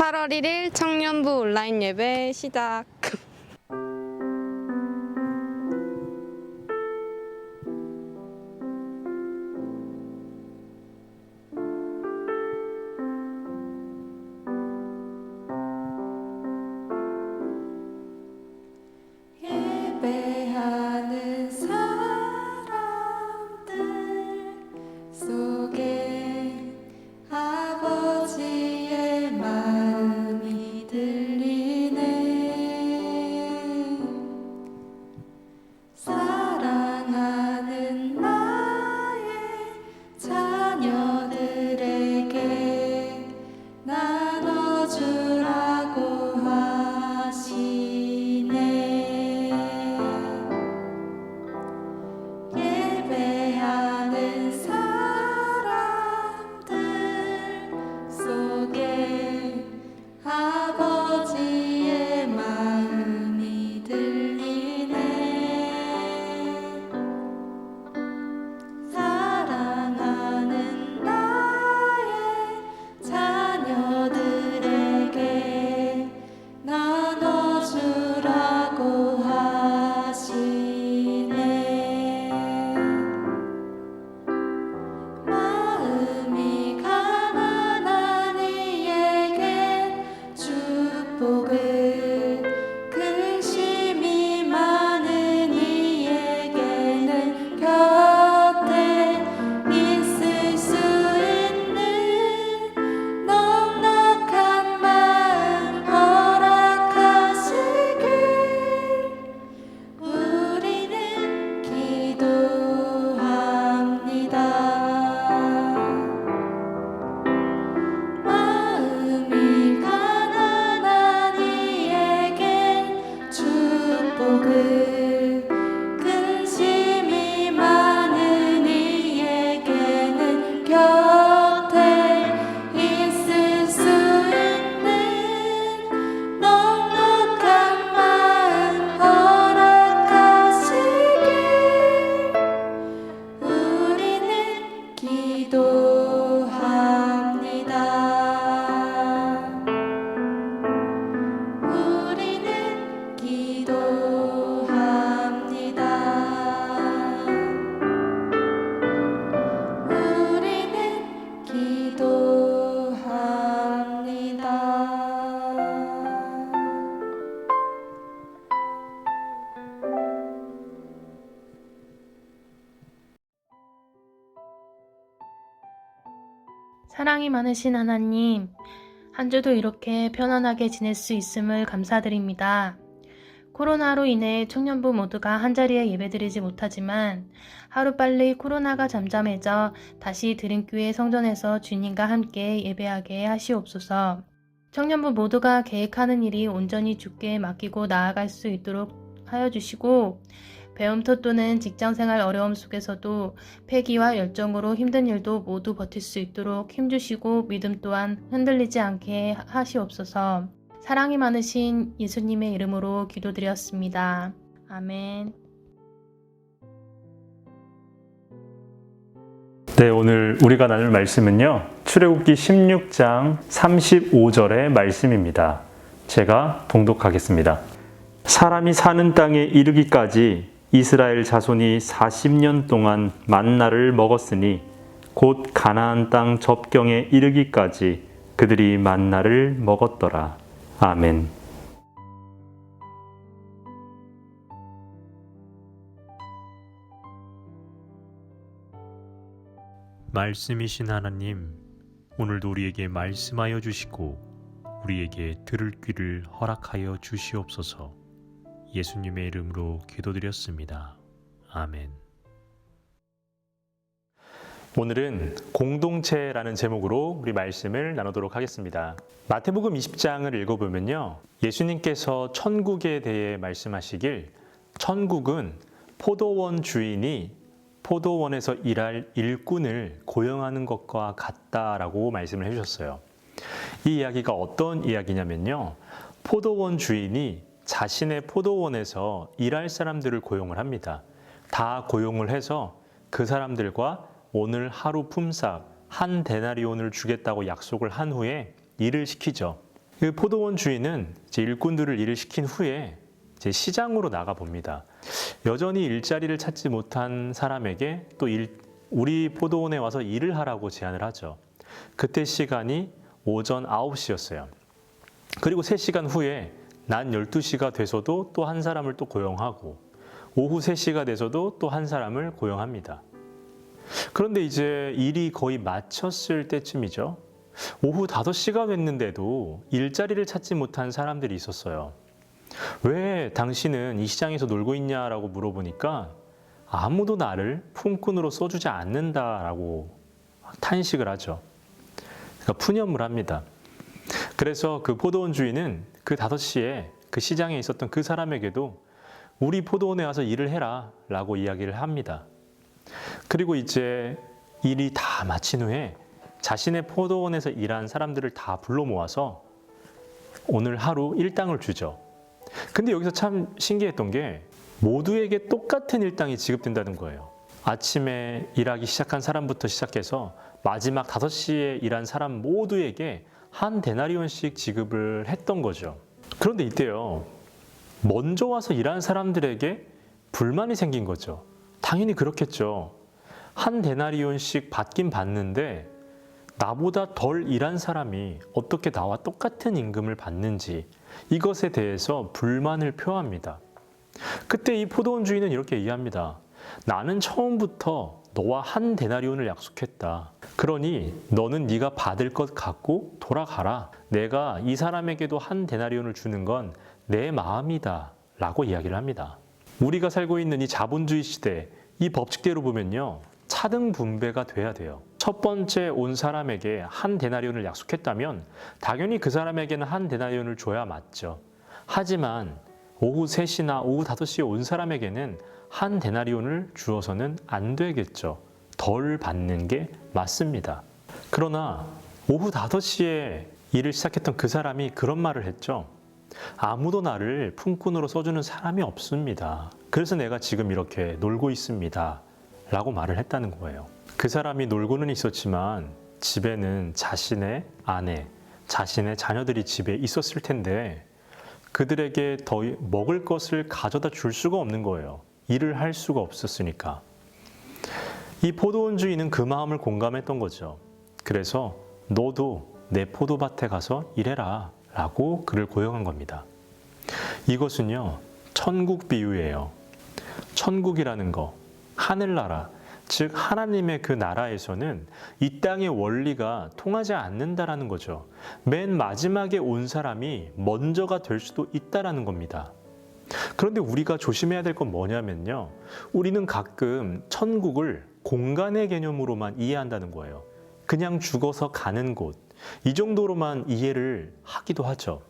8월 1일 청년부 온라인 예배 시작. 예배하는 사람들 속에 아버지의 마음이 들리네. 사랑하는 나의 자녀들에게 나눠주라고 하시네. 예배하는 사람들 속에 아버지의 마음이 들리네. 사랑하는 나의 자녀들에게 나눠주라고 하시네. 마음이 가난한 이에겐 축복을, 근심이 많은 이에게는 곁에 있을 수 있는 넉넉한 마음 허락하시길 우리는 기도합니다. 마음이 가난한 이에겐 축복을, 근심이 많은 이에게는 곁에 있을 수 있는 넉넉한 마음 허락하시길 우리는 기도합니다. 우리는 기도합니다. 우리는 기도합니다. 사랑이 많으신 하나님, 한 주도 이렇게 편안하게 지낼 수 있음을 감사드립니다. 코로나로 인해 청년부 모두가 한자리에 예배드리지 못하지만 하루빨리 코로나가 잠잠해져 다시 드림교회 성전에서 주님과 함께 예배하게 하시옵소서. 청년부 모두가 계획하는 일이 온전히 주께 맡기고 나아갈 수 있도록 하여 주시고, 배움터 또는 직장생활 어려움 속에서도 패기와 열정으로 힘든 일도 모두 버틸 수 있도록 힘주시고 믿음 또한 흔들리지 않게 하시옵소서. 사랑이 많으신 예수님의 이름으로 기도드렸습니다. 아멘. 네, 오늘 우리가 나눌 말씀은요, 출애굽기 16장 35절의 말씀입니다. 제가 봉독하겠습니다. 사람이 사는 땅에 이르기까지 이스라엘 자손이 40년 동안 만나를 먹었으니 곧 가나안 땅 접경에 이르기까지 그들이 만나를 먹었더라. 아멘. 말씀이신 하나님, 오늘도 우리에게 말씀하여 주시고 우리에게 들을 귀를 허락하여 주시옵소서. 예수님의 이름으로 기도드렸습니다. 아멘. 오늘은 공동체라는 제목으로 우리 말씀을 나누도록 하겠습니다. 마태복음 20장을 읽어보면요, 예수님께서 천국에 대해 말씀하시길, 천국은 포도원 주인이 포도원에서 일할 일꾼을 고용하는 것과 같다라고 말씀을 해주셨어요. 이 이야기가 어떤 이야기냐면요, 포도원 주인이 자신의 포도원에서 일할 사람들을 고용을 합니다. 다 고용을 해서 그 사람들과 오늘 하루 품삯 한 데나리온을 주겠다고 약속을 한 후에 일을 시키죠. 그 포도원 주인은 이제 일꾼들을 일을 시킨 후에 이제 시장으로 나가 봅니다. 여전히 일자리를 찾지 못한 사람에게 또 우리 포도원에 와서 일을 하라고 제안을 하죠. 그때 시간이 오전 9시였어요. 그리고 3시간 후에 낮 12시가 돼서도 또 한 사람을 또 고용하고 오후 3시가 돼서도 또 한 사람을 고용합니다. 그런데 이제 일이 거의 마쳤을 때쯤이죠. 오후 5시가 됐는데도 일자리를 찾지 못한 사람들이 있었어요. 왜 당신은 이 시장에서 놀고 있냐라고 물어보니까 아무도 나를 품꾼으로 써주지 않는다라고 탄식을 하죠. 그러니까 푸념을 합니다. 그래서 그 포도원 주인은 그 5시에 그 시장에 있었던 그 사람에게도 우리 포도원에 와서 일을 해라 라고 이야기를 합니다. 그리고 이제 일이 다 마친 후에 자신의 포도원에서 일한 사람들을 다 불러 모아서 오늘 하루 일당을 주죠. 근데 여기서 참 신기했던 게 모두에게 똑같은 일당이 지급된다는 거예요. 아침에 일하기 시작한 사람부터 시작해서 마지막 5시에 일한 사람 모두에게 한 데나리온씩 지급을 했던 거죠. 그런데 이때요, 먼저 와서 일한 사람들에게 불만이 생긴 거죠. 당연히 그렇겠죠. 한 데나리온씩 받긴 받는데 나보다 덜 일한 사람이 어떻게 나와 똑같은 임금을 받는지 이것에 대해서 불만을 표합니다. 그때 이 포도원 주인은 이렇게 얘기합니다. 나는 처음부터 너와 한 데나리온을 약속했다. 그러니 너는 네가 받을 것 갖고 돌아가라. 내가 이 사람에게도 한 데나리온을 주는 건 내 마음이다 라고 이야기를 합니다. 우리가 살고 있는 이 자본주의 시대, 이 법칙대로 보면요, 차등 분배가 돼야 돼요. 첫 번째 온 사람에게 한 데나리온을 약속했다면 당연히 그 사람에게는 한 데나리온을 줘야 맞죠. 하지만 오후 3시나 오후 5시에 온 사람에게는 한 데나리온을 주어서는 안 되겠죠. 덜 받는 게 맞습니다. 그러나 오후 5시에 일을 시작했던 그 사람이 그런 말을 했죠. 아무도 나를 품꾼으로 써주는 사람이 없습니다. 그래서 내가 지금 이렇게 놀고 있습니다. 라고 말을 했다는 거예요. 그 사람이 놀고는 있었지만 집에는 자신의 아내, 자신의 자녀들이 집에 있었을 텐데 그들에게 더 먹을 것을 가져다 줄 수가 없는 거예요. 일을 할 수가 없었으니까. 이 포도원 주인은 그 마음을 공감했던 거죠. 그래서 너도 내 포도밭에 가서 일해라 라고 그를 고용한 겁니다. 이것은요, 천국 비유예요. 천국이라는 거, 하늘나라, 즉 하나님의 그 나라에서는 이 땅의 원리가 통하지 않는다라는 거죠. 맨 마지막에 온 사람이 먼저가 될 수도 있다라는 겁니다. 그런데 우리가 조심해야 될 건 뭐냐면요, 우리는 가끔 천국을 공간의 개념으로만 이해한다는 거예요. 그냥 죽어서 가는 곳, 이 정도로만 이해를 하기도 하죠.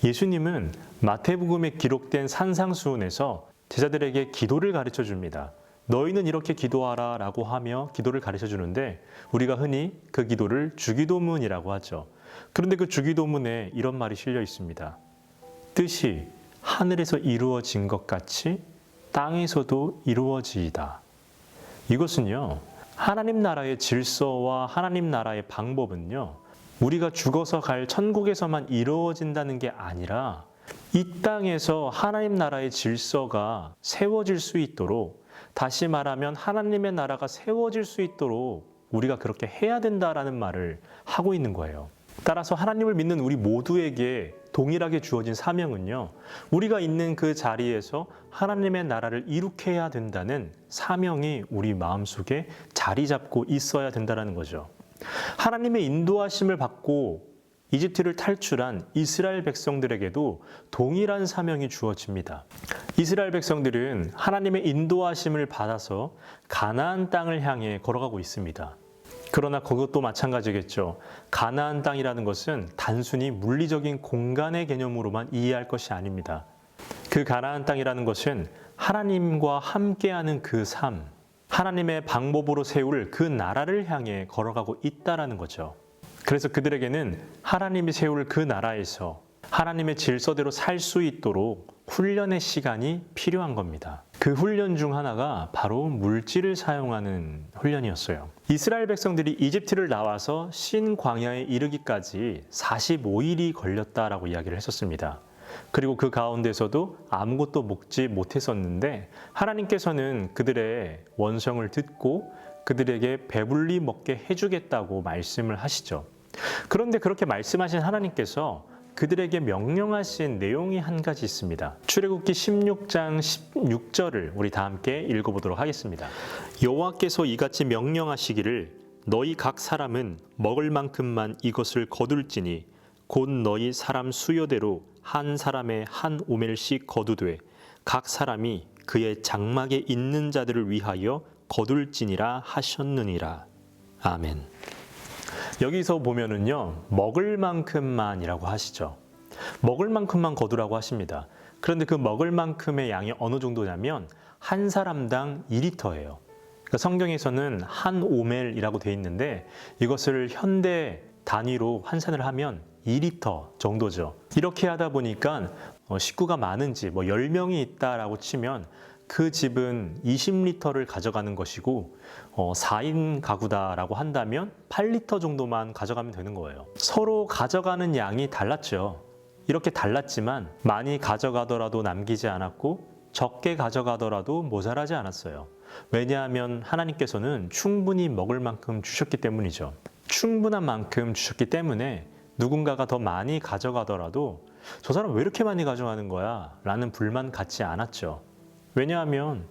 예수님은 마태복음에 기록된 산상수훈에서 제자들에게 기도를 가르쳐 줍니다. 너희는 이렇게 기도하라 라고 하며 기도를 가르쳐 주는데 우리가 흔히 그 기도를 주기도문이라고 하죠. 그런데 그 주기도문에 이런 말이 실려 있습니다. 뜻이 하늘에서 이루어진 것 같이 땅에서도 이루어지이다. 이것은요, 하나님 나라의 질서와 하나님 나라의 방법은요, 우리가 죽어서 갈 천국에서만 이루어진다는 게 아니라 이 땅에서 하나님 나라의 질서가 세워질 수 있도록, 다시 말하면 하나님의 나라가 세워질 수 있도록 우리가 그렇게 해야 된다라는 말을 하고 있는 거예요. 따라서 하나님을 믿는 우리 모두에게 동일하게 주어진 사명은요, 우리가 있는 그 자리에서 하나님의 나라를 이룩해야 된다는 사명이 우리 마음속에 자리 잡고 있어야 된다는 거죠. 하나님의 인도하심을 받고 이집트를 탈출한 이스라엘 백성들에게도 동일한 사명이 주어집니다. 이스라엘 백성들은 하나님의 인도하심을 받아서 가나안 땅을 향해 걸어가고 있습니다. 그러나 그것도 마찬가지겠죠. 가나안 땅이라는 것은 단순히 물리적인 공간의 개념으로만 이해할 것이 아닙니다. 그 가나안 땅이라는 것은 하나님과 함께하는 그 삶, 하나님의 방법으로 세울 그 나라를 향해 걸어가고 있다라는 거죠. 그래서 그들에게는 하나님이 세울 그 나라에서 하나님의 질서대로 살 수 있도록 훈련의 시간이 필요한 겁니다. 그 훈련 중 하나가 바로 물질을 사용하는 훈련이었어요. 이스라엘 백성들이 이집트를 나와서 신 광야에 이르기까지 45일이 걸렸다라고 이야기를 했었습니다. 그리고 그 가운데서도 아무것도 먹지 못했었는데 하나님께서는 그들의 원성을 듣고 그들에게 배불리 먹게 해주겠다고 말씀을 하시죠. 그런데 그렇게 말씀하신 하나님께서 그들에게 명령하신 내용이 한 가지 있습니다. 출애굽기 16장 16절을 우리 다 함께 읽어보도록 하겠습니다. 여호와께서 이같이 명령하시기를 너희 각 사람은 먹을 만큼만 이것을 거둘지니 곧 너희 사람 수요대로 한 사람의 한 오멜씩 거두되 각 사람이 그의 장막에 있는 자들을 위하여 거둘지니라 하셨느니라. 아멘. 여기서 보면은요, 먹을 만큼만이라고 하시죠. 먹을 만큼만 거두라고 하십니다. 그런데 그 먹을 만큼의 양이 어느 정도냐면 한 사람당 2리터예요. 그러니까 성경에서는 한 오멜이라고 되어 있는데 이것을 현대 단위로 환산을 하면 2리터 정도죠. 이렇게 하다 보니까 식구가 많은지 10명이 있다라고 치면 그 집은 20리터를 가져가는 것이고 4인 가구다라고 한다면 8리터 정도만 가져가면 되는 거예요. 서로 가져가는 양이 달랐죠. 이렇게 달랐지만 많이 가져가더라도 남기지 않았고 적게 가져가더라도 모자라지 않았어요. 왜냐하면 하나님께서는 충분히 먹을 만큼 주셨기 때문이죠. 충분한 만큼 주셨기 때문에 누군가가 더 많이 가져가더라도 저 사람 왜 이렇게 많이 가져가는 거야? 라는 불만 갖지 않았죠. 왜냐하면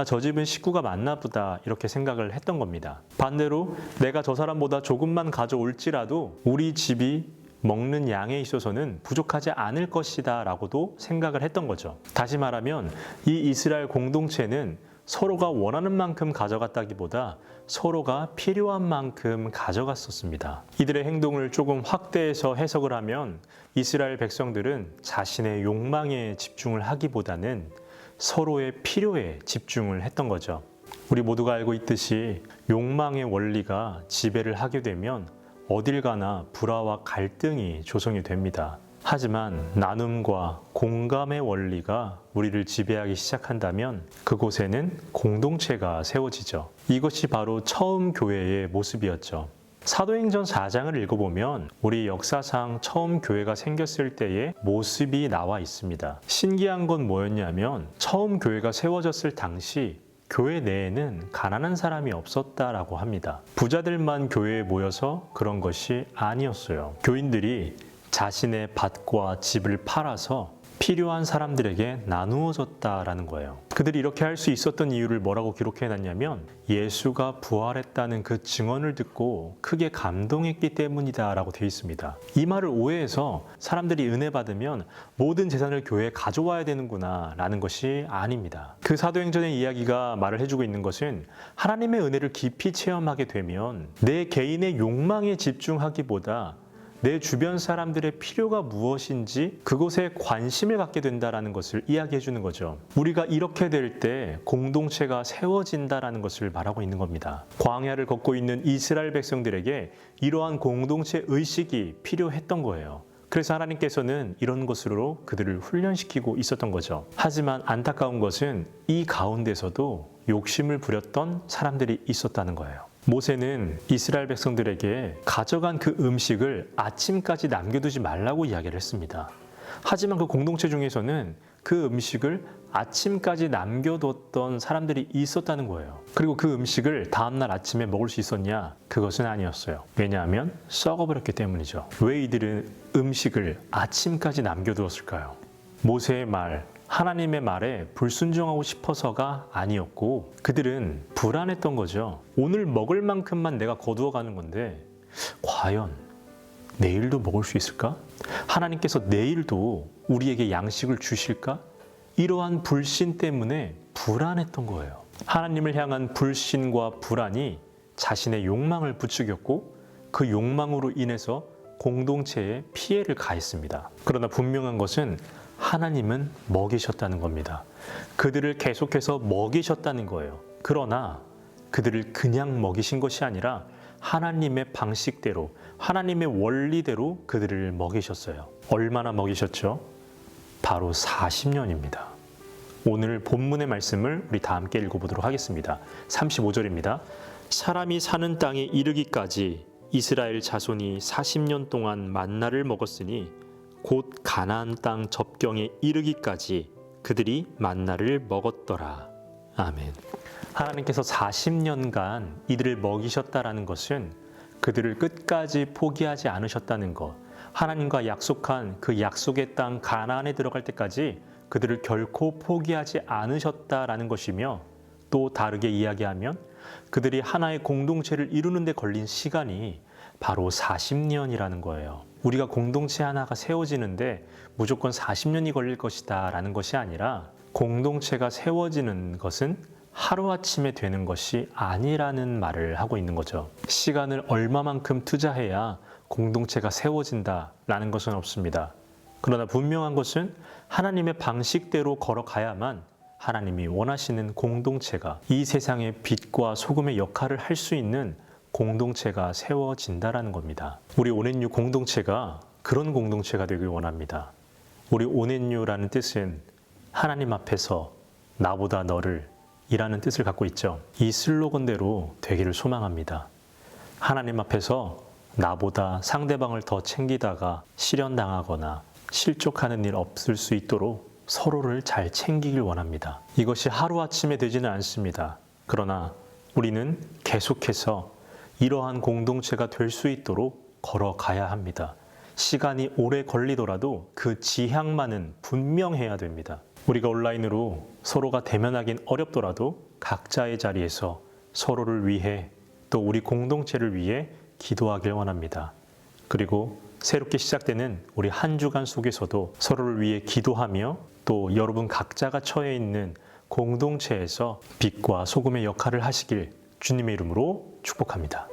저 집은 식구가 많나 보다 이렇게 생각을 했던 겁니다. 반대로 내가 저 사람보다 조금만 가져올지라도 우리 집이 먹는 양에 있어서는 부족하지 않을 것이다 라고도 생각을 했던 거죠. 다시 말하면 이 이스라엘 공동체는 서로가 원하는 만큼 가져갔다기보다 서로가 필요한 만큼 가져갔었습니다. 이들의 행동을 조금 확대해서 해석을 하면 이스라엘 백성들은 자신의 욕망에 집중을 하기보다는 서로의 필요에 집중을 했던 거죠. 우리 모두가 알고 있듯이 욕망의 원리가 지배를 하게 되면 어딜 가나 불화와 갈등이 조성이 됩니다. 하지만 나눔과 공감의 원리가 우리를 지배하기 시작한다면 그곳에는 공동체가 세워지죠. 이것이 바로 처음 교회의 모습이었죠. 사도행전 4장을 읽어보면 우리 역사상 처음 교회가 생겼을 때의 모습이 나와 있습니다. 신기한 건 뭐였냐면 처음 교회가 세워졌을 당시 교회 내에는 가난한 사람이 없었다라고 합니다. 부자들만 교회에 모여서 그런 것이 아니었어요. 교인들이 자신의 밭과 집을 팔아서 필요한 사람들에게 나누어졌다라는 거예요. 그들이 이렇게 할 수 있었던 이유를 뭐라고 기록해놨냐면 예수가 부활했다는 그 증언을 듣고 크게 감동했기 때문이다라고 되어 있습니다. 이 말을 오해해서 사람들이 은혜 받으면 모든 재산을 교회에 가져와야 되는구나 라는 것이 아닙니다. 그 사도행전의 이야기가 말을 해주고 있는 것은 하나님의 은혜를 깊이 체험하게 되면 내 개인의 욕망에 집중하기보다 내 주변 사람들의 필요가 무엇인지 그곳에 관심을 갖게 된다는 것을 이야기해 주는 거죠. 우리가 이렇게 될 때 공동체가 세워진다는 것을 말하고 있는 겁니다. 광야를 걷고 있는 이스라엘 백성들에게 이러한 공동체 의식이 필요했던 거예요. 그래서 하나님께서는 이런 것으로 그들을 훈련시키고 있었던 거죠. 하지만 안타까운 것은 이 가운데서도 욕심을 부렸던 사람들이 있었다는 거예요. 모세는 이스라엘 백성들에게 가져간 그 음식을 아침까지 남겨두지 말라고 이야기를 했습니다. 하지만 그 공동체 중에서는 그 음식을 아침까지 남겨뒀던 사람들이 있었다는 거예요. 그리고 그 음식을 다음날 아침에 먹을 수 있었냐? 그것은 아니었어요. 왜냐하면 썩어버렸기 때문이죠. 왜 이들은 음식을 아침까지 남겨두었을까요? 모세의 말, 하나님의 말에 불순종하고 싶어서가 아니었고 그들은 불안했던 거죠. 오늘 먹을 만큼만 내가 거두어 가는 건데 과연 내일도 먹을 수 있을까? 하나님께서 내일도 우리에게 양식을 주실까? 이러한 불신 때문에 불안했던 거예요. 하나님을 향한 불신과 불안이 자신의 욕망을 부추겼고 그 욕망으로 인해서 공동체에 피해를 가했습니다. 그러나 분명한 것은 하나님은 먹이셨다는 겁니다. 그들을 계속해서 먹이셨다는 거예요. 그러나 그들을 그냥 먹이신 것이 아니라 하나님의 방식대로, 하나님의 원리대로 그들을 먹이셨어요. 얼마나 먹이셨죠? 바로 40년입니다. 오늘 본문의 말씀을 우리 다 함께 읽어보도록 하겠습니다. 35절입니다. 사람이 사는 땅에 이르기까지 이스라엘 자손이 40년 동안 만나를 먹었으니 곧 가나안 땅 접경에 이르기까지 그들이 만나를 먹었더라. 아멘. 하나님께서 40년간 이들을 먹이셨다라는 것은 그들을 끝까지 포기하지 않으셨다는 것, 하나님과 약속한 그 약속의 땅 가나안에 들어갈 때까지 그들을 결코 포기하지 않으셨다라는 것이며, 또 다르게 이야기하면 그들이 하나의 공동체를 이루는 데 걸린 시간이 바로 40년이라는 거예요. 우리가 공동체 하나가 세워지는데 무조건 40년이 걸릴 것이다 라는 것이 아니라, 공동체가 세워지는 것은 하루아침에 되는 것이 아니라는 말을 하고 있는 거죠. 시간을 얼마만큼 투자해야 공동체가 세워진다라는 것은 없습니다. 그러나 분명한 것은 하나님의 방식대로 걸어가야만 하나님이 원하시는 공동체가, 이 세상의 빛과 소금의 역할을 할 수 있는 공동체가 세워진다라는 겁니다. 우리 온앤유 공동체가 그런 공동체가 되길 원합니다. 우리 온앤유라는 뜻은 하나님 앞에서 나보다 너를 이라는 뜻을 갖고 있죠. 이 슬로건대로 되기를 소망합니다. 하나님 앞에서 나보다 상대방을 더 챙기다가 실현당하거나 실족하는 일 없을 수 있도록 서로를 잘 챙기길 원합니다. 이것이 하루아침에 되지는 않습니다. 그러나 우리는 계속해서 이러한 공동체가 될 수 있도록 걸어가야 합니다. 시간이 오래 걸리더라도 그 지향만은 분명해야 됩니다. 우리가 온라인으로 서로가 대면하긴 어렵더라도 각자의 자리에서 서로를 위해, 또 우리 공동체를 위해 기도하길 원합니다. 그리고 새롭게 시작되는 우리 한 주간 속에서도 서로를 위해 기도하며, 또 여러분 각자가 처해 있는 공동체에서 빛과 소금의 역할을 하시길 주님의 이름으로 축복합니다.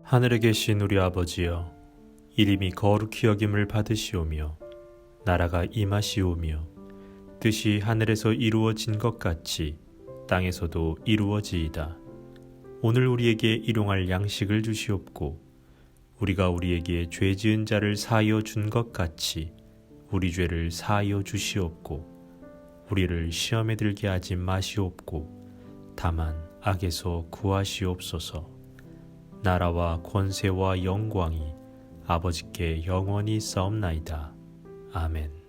하늘에 계신 우리 아버지여, 이름이 거룩히 여김을 받으시오며 나라가 임하시오며 뜻이 하늘에서 이루어진 것 같이 땅에서도 이루어지이다. 오늘 우리에게 일용할 양식을 주시옵고 우리가 우리에게 죄 지은 자를 사하여 준 것 같이 우리 죄를 사하여 주시옵고 우리를 시험에 들게 하지 마시옵고 다만 악에서 구하시옵소서. 나라와 권세와 영광이 아버지께 영원히 싸움나이다. 아멘.